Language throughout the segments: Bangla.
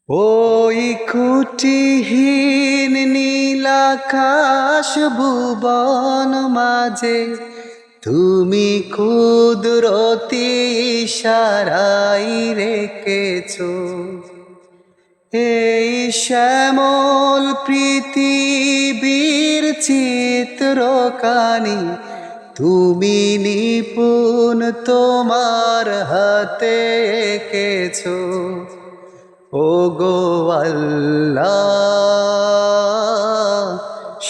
ওই খুঁটিহীন নীলাকাশ ভুবন মাঝে তুমি কুদরতি ইশারায় রেখেছো এই শ্যামল পৃথিবীর চিত্রকানি তুমি নিপুণ তোমার হাতে এঁকেছো ও গো আল্লাহ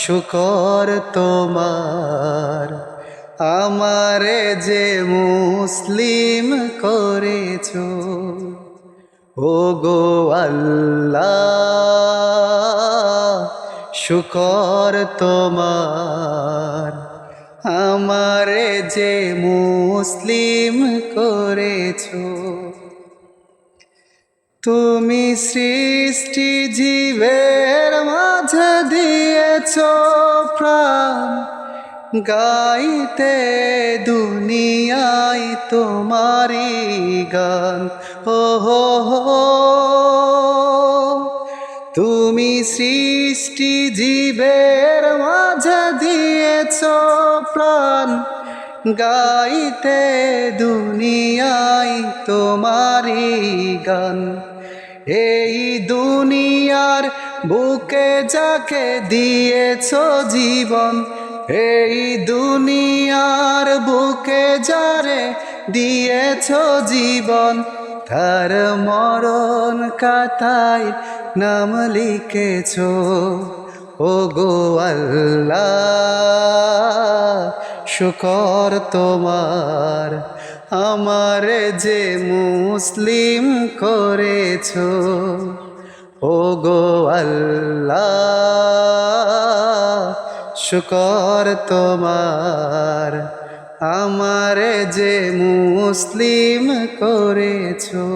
শুকর তোমার আমারে যে মুসলিম করেছো ও গো আল্লাহ শুকর তোমার আমারে যে মুসলিম করেছো তুমি সৃষ্টি জীবের মাঝে দিয়েছো প্রাণ গাইতে দুনিয়ায় তোমারি গান ও হো তুমি সৃষ্টি জীবের মাঝে দিয়েছো প্রাণ গাইতে দুনিয়ায় তোমারি গান এই দুনিয়ার বুকে যাকে দিয়েছো জীবন এই দুনিয়ার বুকে যারে দিয়েছো জীবন তার মরণ কাতায় নাম লিখেছো ও গো আল্লাহ শুকর তোমার আমারে যে মুসলিম করেছো ও গো আল্লাহ শুকর তোমার আমারে যে মুসলিম করেছো।